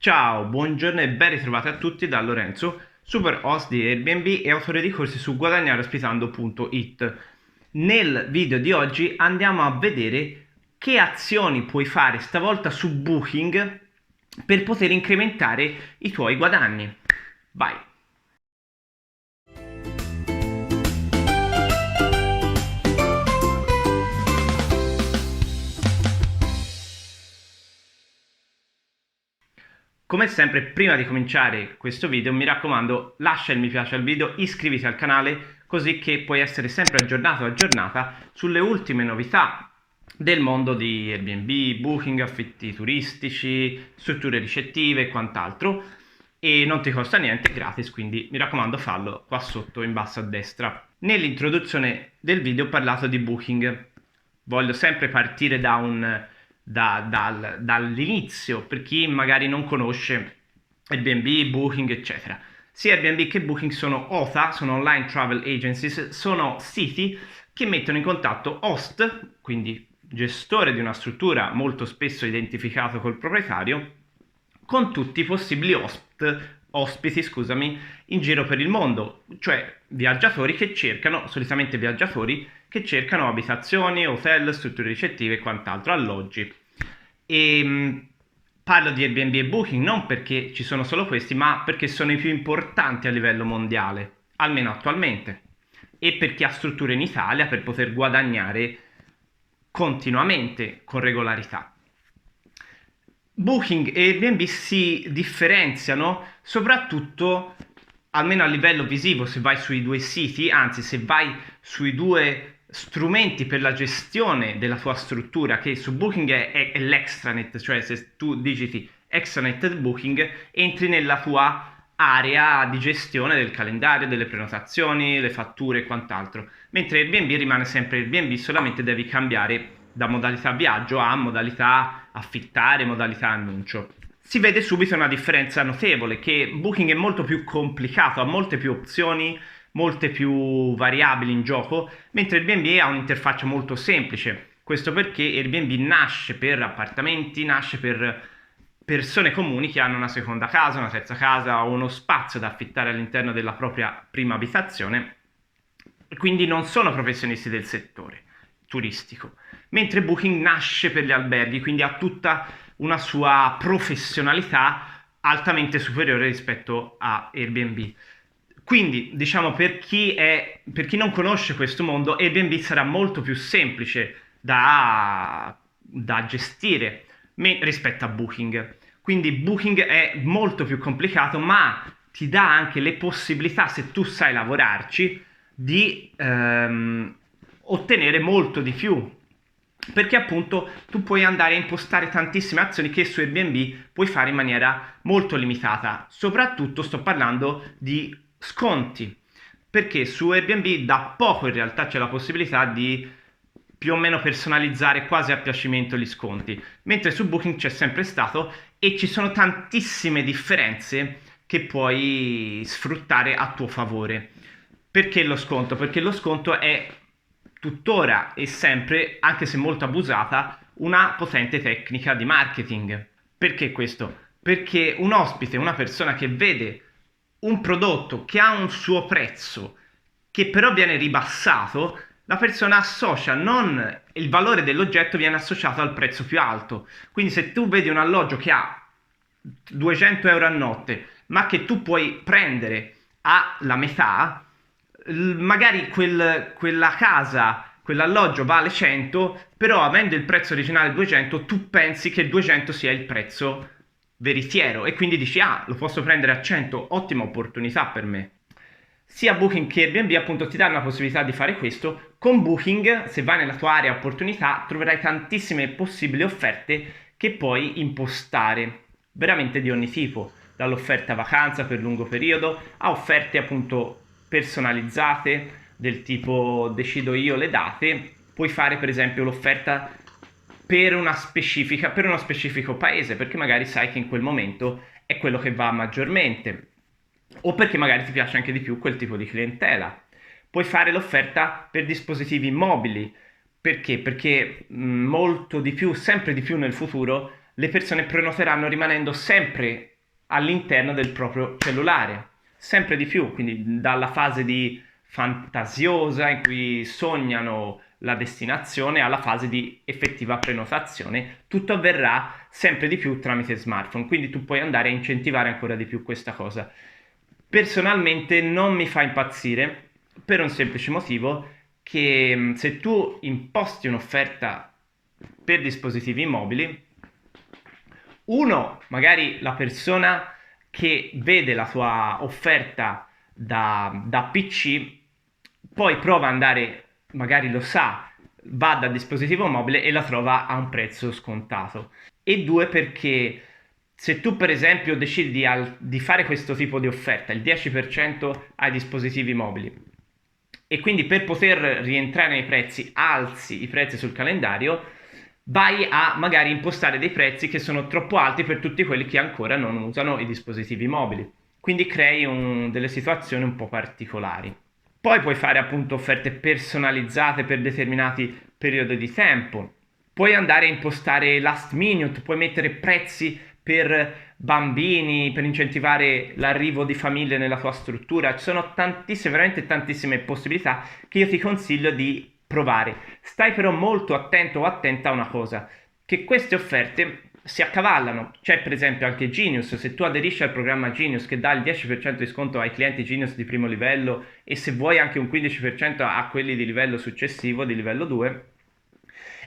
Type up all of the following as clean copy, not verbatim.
Ciao, buongiorno e ben ritrovati a tutti da Lorenzo, super host di Airbnb e autore di corsi su guadagnareospitando.it. Nel video di oggi andiamo a vedere che azioni puoi fare stavolta su Booking per poter incrementare i tuoi guadagni. Vai! Come sempre, prima di cominciare questo video, mi raccomando, lascia il mi piace al video, iscriviti al canale, così che puoi essere sempre aggiornato o aggiornata sulle ultime novità del mondo di Airbnb, Booking, affitti turistici, strutture ricettive e quant'altro. E non ti costa niente, è gratis, quindi mi raccomando fallo qua sotto in basso a destra. Nell'introduzione del video ho parlato di Booking. Voglio sempre partire dall'inizio, per chi magari non conosce Airbnb, Booking, eccetera. Sia Airbnb che Booking sono OTA, sono Online Travel Agencies, sono siti che mettono in contatto host, quindi gestore di una struttura molto spesso identificato col proprietario, con tutti i possibili ospiti, scusami, in giro per il mondo, cioè viaggiatori che cercano, solitamente viaggiatori, che cercano abitazioni, hotel, strutture ricettive e quant'altro, alloggi. Parlo di Airbnb e Booking non perché ci sono solo questi, ma perché sono i più importanti a livello mondiale, almeno attualmente, e per chi ha strutture in Italia per poter guadagnare continuamente con regolarità. Booking e Airbnb si differenziano soprattutto, almeno a livello visivo, se vai sui due siti, anzi se vai sui due strumenti per la gestione della tua struttura, che su Booking è l'extranet, cioè se tu digiti extranet Booking entri nella tua area di gestione del calendario, delle prenotazioni, le fatture e quant'altro, mentre Airbnb rimane sempre Airbnb, solamente devi cambiare da modalità viaggio a modalità affittare, modalità annuncio. Si vede subito una differenza notevole, che Booking è molto più complicato, ha molte più opzioni, molte più variabili in gioco, mentre Airbnb ha un'interfaccia molto semplice. Questo perché Airbnb nasce per appartamenti, nasce per persone comuni che hanno una seconda casa, una terza casa o uno spazio da affittare all'interno della propria prima abitazione, e quindi non sono professionisti del settore turistico, mentre Booking nasce per gli alberghi, quindi ha tutta una sua professionalità altamente superiore rispetto a Airbnb. Quindi, diciamo, per chi non conosce questo mondo, Airbnb sarà molto più semplice da gestire rispetto a Booking. Quindi Booking è molto più complicato, ma ti dà anche le possibilità, se tu sai lavorarci, di ottenere molto di più, perché appunto tu puoi andare a impostare tantissime azioni che su Airbnb puoi fare in maniera molto limitata. Soprattutto sto parlando di sconti, perché su Airbnb da poco in realtà c'è la possibilità di più o meno personalizzare quasi a piacimento gli sconti, mentre su Booking c'è sempre stato e ci sono tantissime differenze che puoi sfruttare a tuo favore. Perché lo sconto? Perché lo sconto è tuttora e sempre, anche se molto abusata, una potente tecnica di marketing. Perché questo? Perché un ospite, una persona che vede un prodotto che ha un suo prezzo, che però viene ribassato, la persona associa non il valore dell'oggetto viene associato al prezzo più alto. Quindi se tu vedi un alloggio che ha 200 euro a notte, ma che tu puoi prendere alla metà, magari quella casa, quell'alloggio vale 100, però avendo il prezzo originale 200, tu pensi che 200 sia il prezzo veritiero e quindi dici, ah, lo posso prendere a 100, ottima opportunità per me. Sia Booking che Airbnb appunto ti danno la possibilità di fare questo. Con Booking, se vai nella tua area opportunità, troverai tantissime possibili offerte che puoi impostare, veramente di ogni tipo, dall'offerta vacanza per lungo periodo a offerte appunto personalizzate del tipo decido io le date. Puoi fare per esempio l'offerta per una specifica, per uno specifico paese, perché magari sai che in quel momento è quello che va maggiormente, o perché magari ti piace anche di più quel tipo di clientela. Puoi fare l'offerta per dispositivi mobili. Perché? Perché molto di più, sempre di più nel futuro, le persone prenoteranno rimanendo sempre all'interno del proprio cellulare, sempre di più, quindi dalla fase di fantasiosa in cui sognano la destinazione alla fase di effettiva prenotazione, tutto avverrà sempre di più tramite smartphone, quindi tu puoi andare a incentivare ancora di più questa cosa. Personalmente non mi fa impazzire per un semplice motivo che se tu imposti un'offerta per dispositivi mobili, uno, magari la persona che vede la tua offerta da PC, poi prova ad andare, magari lo sa, va dal dispositivo mobile e la trova a un prezzo scontato. E due, perché se tu per esempio decidi di fare questo tipo di offerta, il 10% ai dispositivi mobili, e quindi per poter rientrare nei prezzi alzi i prezzi sul calendario, vai a magari impostare dei prezzi che sono troppo alti per tutti quelli che ancora non usano i dispositivi mobili. Quindi crei delle situazioni un po' particolari. Poi puoi fare appunto offerte personalizzate per determinati periodi di tempo. Puoi andare a impostare last minute, puoi mettere prezzi per bambini, per incentivare l'arrivo di famiglie nella tua struttura. Ci sono tantissime, veramente tantissime possibilità che io ti consiglio di provare. Stai però molto attento o attenta a una cosa, che queste offerte si accavallano. C'è per esempio anche Genius, se tu aderisci al programma Genius che dà il 10% di sconto ai clienti Genius di primo livello e se vuoi anche un 15% a quelli di livello successivo, di livello 2,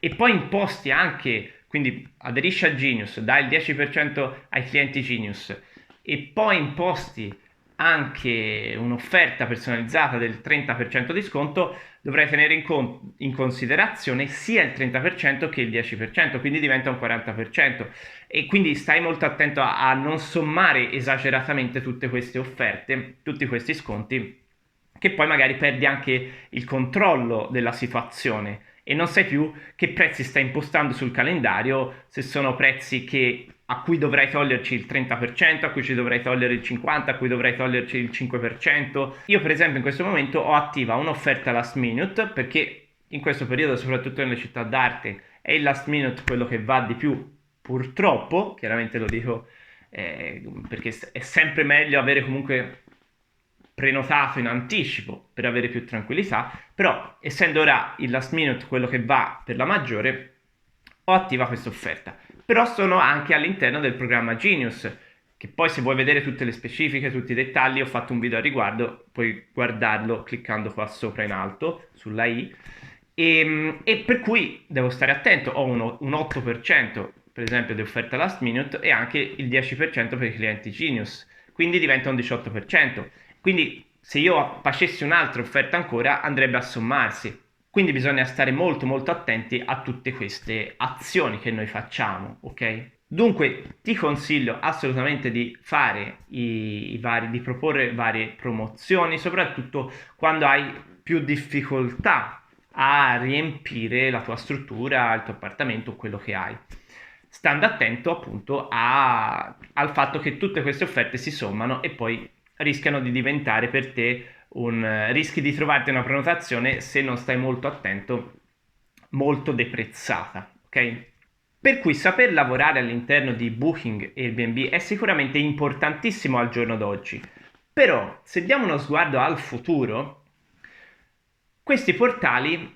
e poi imposti anche, quindi aderisci a Genius, dai il 10% ai clienti Genius e poi imposti anche un'offerta personalizzata del 30% di sconto, dovrai tenere in considerazione sia il 30% che il 10%, quindi diventa un 40%. E quindi stai molto attento a non sommare esageratamente tutte queste offerte, tutti questi sconti, che poi magari perdi anche il controllo della situazione e non sai più che prezzi stai impostando sul calendario, se sono prezzi a cui dovrai toglierci il 30%, a cui ci dovrai togliere il 50%, a cui dovrai toglierci il 5%. Io per esempio in questo momento ho attiva un'offerta last minute perché in questo periodo, soprattutto nelle città d'arte, è il last minute quello che va di più, purtroppo, chiaramente lo dico perché è sempre meglio avere comunque prenotato in anticipo per avere più tranquillità, però essendo ora il last minute quello che va per la maggiore, ho attiva questa offerta. Però sono anche all'interno del programma Genius, che poi se vuoi vedere tutte le specifiche, tutti i dettagli, ho fatto un video a riguardo, puoi guardarlo cliccando qua sopra in alto, sulla i, e per cui devo stare attento, ho un 8% per esempio di offerta last minute e anche il 10% per i clienti Genius, quindi diventa un 18%. Quindi se io facessi un'altra offerta ancora andrebbe a sommarsi. Quindi bisogna stare molto molto attenti a tutte queste azioni che noi facciamo, ok? Dunque ti consiglio assolutamente di fare di proporre varie promozioni, soprattutto quando hai più difficoltà a riempire la tua struttura, il tuo appartamento, quello che hai. Stando attento appunto al fatto che tutte queste offerte si sommano e poi rischiano di diventare per te rischi di trovarti una prenotazione, se non stai molto attento, molto deprezzata, ok? Per cui saper lavorare all'interno di Booking e Airbnb è sicuramente importantissimo al giorno d'oggi. Però, se diamo uno sguardo al futuro, questi portali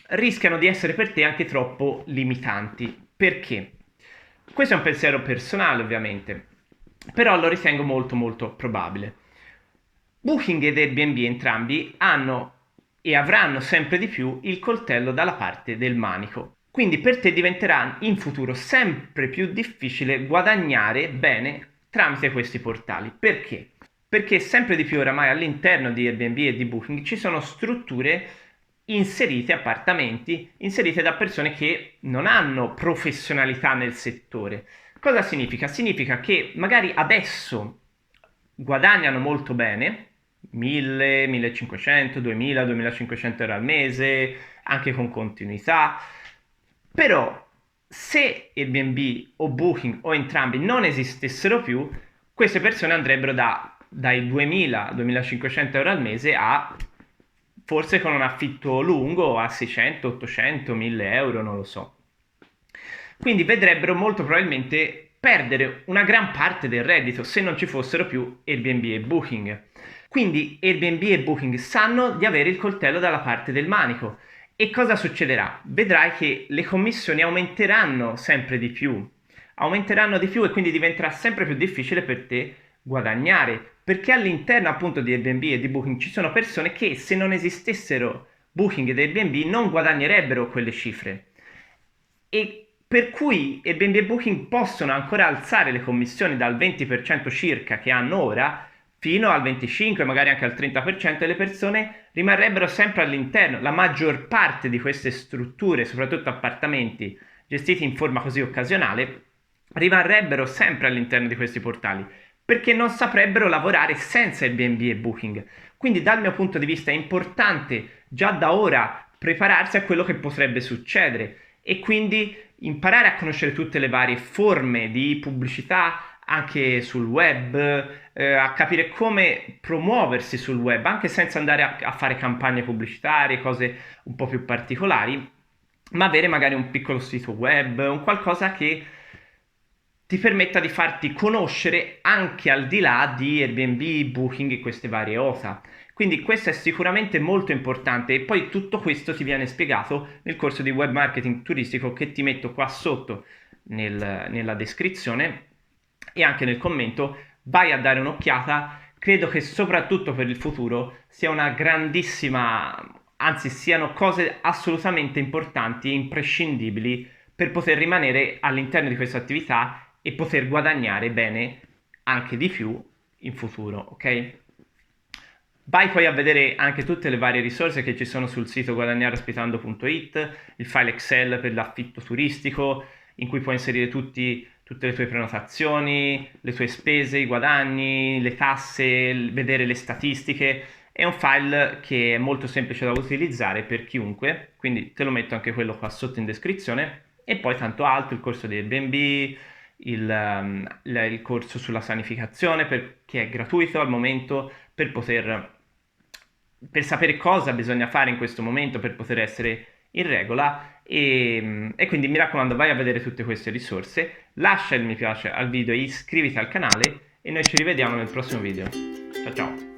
rischiano di essere per te anche troppo limitanti. Perché? Questo è un pensiero personale, ovviamente, però lo ritengo molto molto probabile. Booking ed Airbnb entrambi hanno e avranno sempre di più il coltello dalla parte del manico. Quindi per te diventerà in futuro sempre più difficile guadagnare bene tramite questi portali. Perché? Perché sempre di più oramai all'interno di Airbnb e di Booking ci sono strutture inserite, appartamenti inserite da persone che non hanno professionalità nel settore. Cosa significa? Significa che magari adesso guadagnano molto bene, 1000, 1500, 2000, 2500 euro al mese, anche con continuità, però se Airbnb o Booking o entrambi non esistessero più, queste persone andrebbero dai 2000-2500 euro al mese a forse con un affitto lungo a 600, 800, 1000 euro, non lo so. Quindi vedrebbero molto probabilmente perdere una gran parte del reddito se non ci fossero più Airbnb e Booking. Quindi Airbnb e Booking sanno di avere il coltello dalla parte del manico. E cosa succederà? Vedrai che le commissioni aumenteranno sempre di più. Aumenteranno di più e quindi diventerà sempre più difficile per te guadagnare. Perché all'interno appunto di Airbnb e di Booking ci sono persone che se non esistessero Booking ed Airbnb non guadagnerebbero quelle cifre. E per cui Airbnb e Booking possono ancora alzare le commissioni dal 20% circa che hanno ora fino al 25%, magari anche al 30%, e le persone rimarrebbero sempre all'interno. La maggior parte di queste strutture, soprattutto appartamenti gestiti in forma così occasionale, rimarrebbero sempre all'interno di questi portali perché non saprebbero lavorare senza Airbnb e Booking. Quindi dal mio punto di vista è importante già da ora prepararsi a quello che potrebbe succedere e quindi imparare a conoscere tutte le varie forme di pubblicità anche sul web, a capire come promuoversi sul web, anche senza andare a fare campagne pubblicitarie, cose un po' più particolari, ma avere magari un piccolo sito web, un qualcosa che ti permetta di farti conoscere anche al di là di Airbnb, Booking e queste varie OSA. Quindi questo è sicuramente molto importante e poi tutto questo ti viene spiegato nel corso di web marketing turistico che ti metto qua sotto nella descrizione e anche nel commento. Vai a dare un'occhiata, credo che soprattutto per il futuro sia una grandissima, anzi siano cose assolutamente importanti e imprescindibili per poter rimanere all'interno di questa attività e poter guadagnare bene anche di più in futuro, ok? Vai poi a vedere anche tutte le varie risorse che ci sono sul sito guadagnareospitando.it, il file Excel per l'affitto turistico, in cui puoi inserire tutte le tue prenotazioni, le tue spese, i guadagni, le tasse, vedere le statistiche. È un file che è molto semplice da utilizzare per chiunque, quindi te lo metto anche quello qua sotto in descrizione. E poi tanto altro, il corso di Airbnb, il corso sulla sanificazione che è gratuito al momento per sapere cosa bisogna fare in questo momento per poter essere in regola e quindi mi raccomando vai a vedere tutte queste risorse, lascia il mi piace al video e iscriviti al canale e noi ci rivediamo nel prossimo video. Ciao ciao!